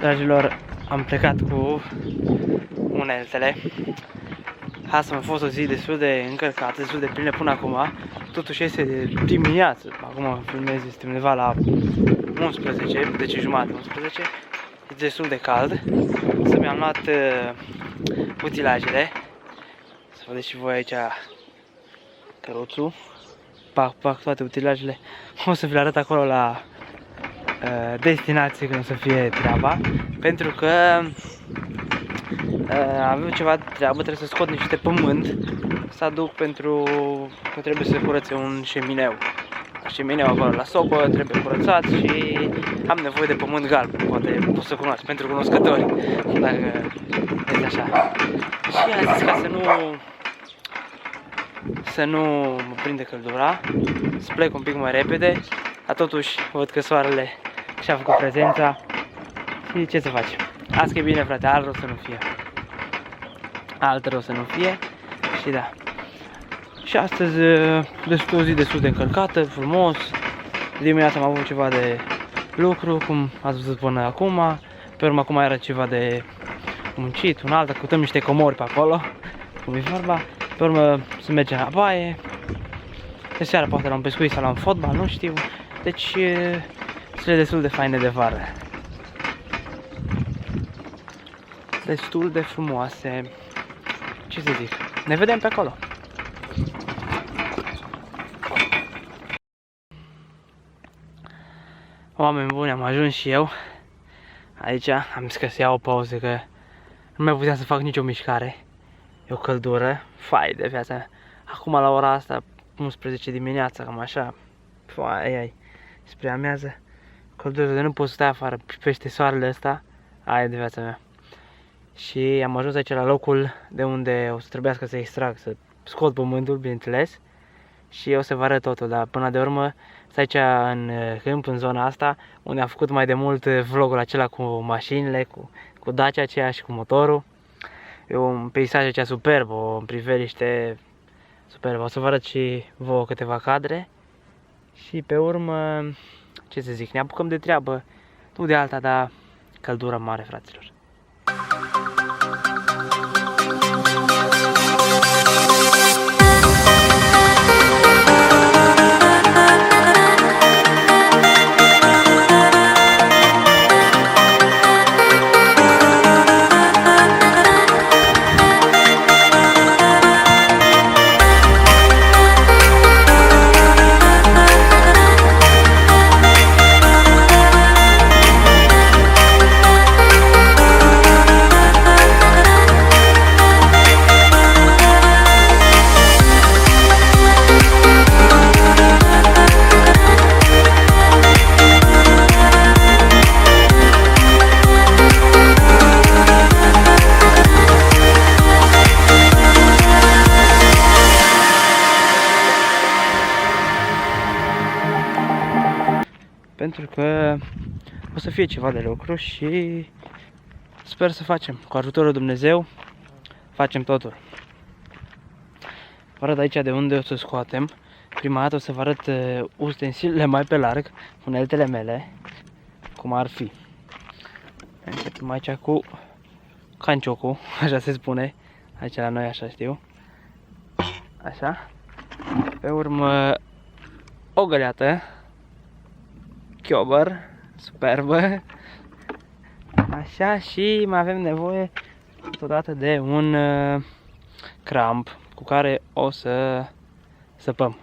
Dragilor, am plecat cu uneltele. Asta a fost o zi destul de încărcată, destul de plină până acum. Totuși este de dimineață. Acum filmez, este undeva la 11, 10 jumate, 11. E destul de cald. Să mi-am luat utilajele. Să vedeți și voi aici căruțul. Pac toate utilajele. O să vi le arăt acolo la destinație când o să fie treaba. Pentru că avem ceva treabă, trebuie să scot niște pământ să aduc pentru că trebuie să curățe un șemineu. Șemineu acolo la sobă, trebuie curățat și am nevoie de pământ galben, poate o să cunoați, pentru cunoscători, dacă este așa. Și am zis ca să nu mă prinde căldura, să plec un pic mai repede, dar totuși văd că soarele și-a făcut prezența și ce să facem. Azi că e bine, frate, alt rău să nu fie. Alt rău să nu fie și da. Și astăzi o zi destul de încărcată, frumos. Dimineața am avut ceva de lucru, cum ați văzut până acum. Pe urmă acum era ceva de muncit, un alt, căutăm niște comori pe acolo, cum e vorba. Pe urmă să mergem la baie. De seara poate la un pescuit sau la un fotbal, nu știu. Deci zile destul de faine de vară. Destul de frumoase. Ce să zic? Ne vedem pe acolo. Oameni buni, am ajuns și eu. Aici am zis că să iau o pauză, că nu mai puteam să fac nicio mișcare. E o căldură, fai de viața. Acum la ora asta, 11 dimineața, cam așa. Fai, spre amiază. Căldură de nu pot sta afară peste soarele ăsta. Aia de viața mea. Și am ajuns aici la locul de unde o să trebuiască să extrag, să scot pământul, bineînțeles. Și o să vă arăt totul, dar până de urmă stai aici în câmp, în zona asta, unde am făcut mai de mult vlogul acela cu mașinile, cu Dacia aceea și cu motorul. E un peisaj aici superb, o priveliște superbă. O să vă arăt și vouă câteva cadre. Și pe urmă, ce să zic, ne apucăm de treabă, nu de alta, dar căldură mare, fraților. Pentru că o să fie ceva de lucru și sper să facem. Cu ajutorul Dumnezeu facem totul. Vă arăt aici de unde o să scoatem. Prima dată o să vă arăt ustensilele mai pe larg, uneltele mele, cum ar fi. Începem aici cu canciocul, așa se spune. Aici la noi așa știu. Așa. Pe urmă o găleată. Chiobăr, superbă. Așa, și mai avem nevoie totodată de un cramp cu care o să săpăm.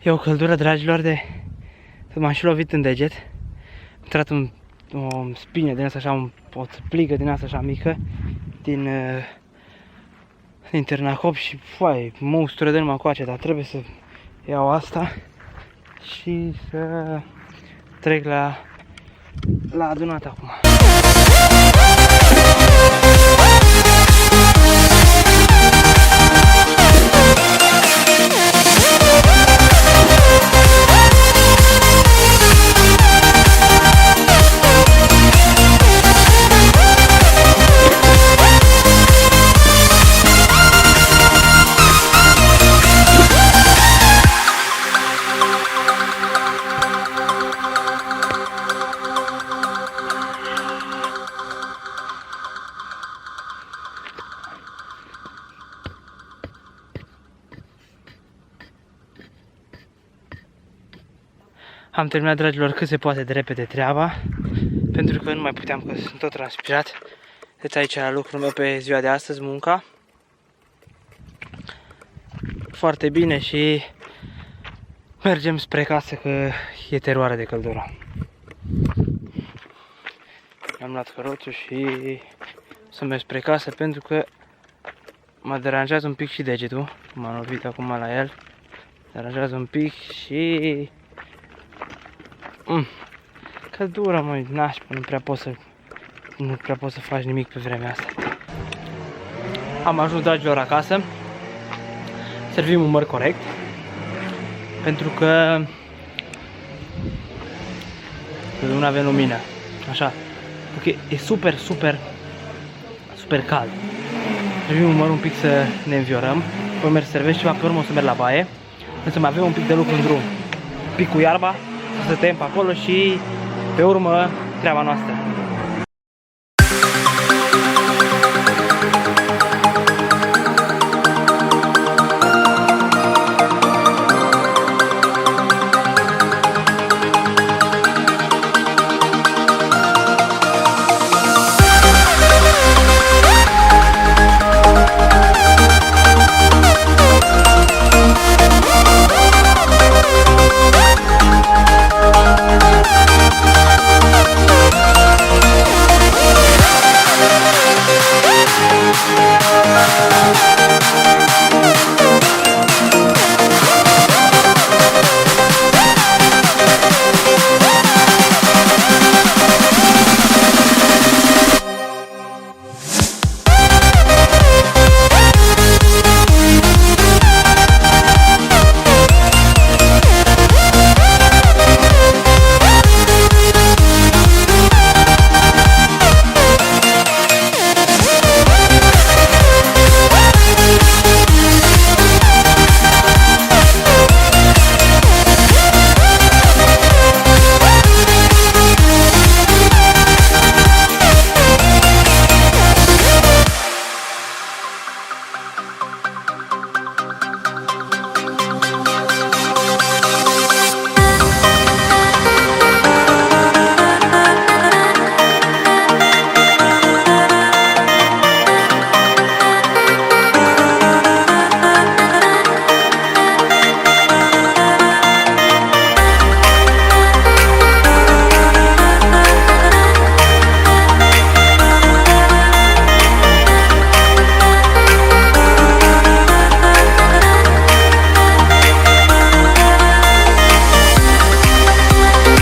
E o căldură, dragilor, de... m-am și lovit în deget. Am intrat o spină din asta așa, o țăpligă din asta așa mică, din târnacop și, foai, monstru de numai încoace, dar trebuie să iau asta și să trec la adunat acum. Am terminat, dragilor, cât se poate de repede treaba, pentru că nu mai puteam, că sunt tot transpirat. Deci aici la lucrul meu pe ziua de astăzi, munca. Foarte bine și mergem spre casă, că e teroare de căldură. Am luat căruțul și să merg spre casă, pentru că mă deranjează un pic și degetul. M-am lovit acum la el. Deranjează un pic și... Căldură, măi, nașpa, nu prea poți să faci nimic pe vremea asta. Am ajuns, dragilor, acasă. Servim un măr corect, pentru că nu avem lumină. Așa. Ok, e super cald. Servim un măr un pic să ne înviorăm. Păi merg să servesc ceva, pe urmă o să merg la baie. Însă mai avem un pic de lucru în drum. Un pic cu iarba, să tăiem pe acolo și pe urmă treaba noastră.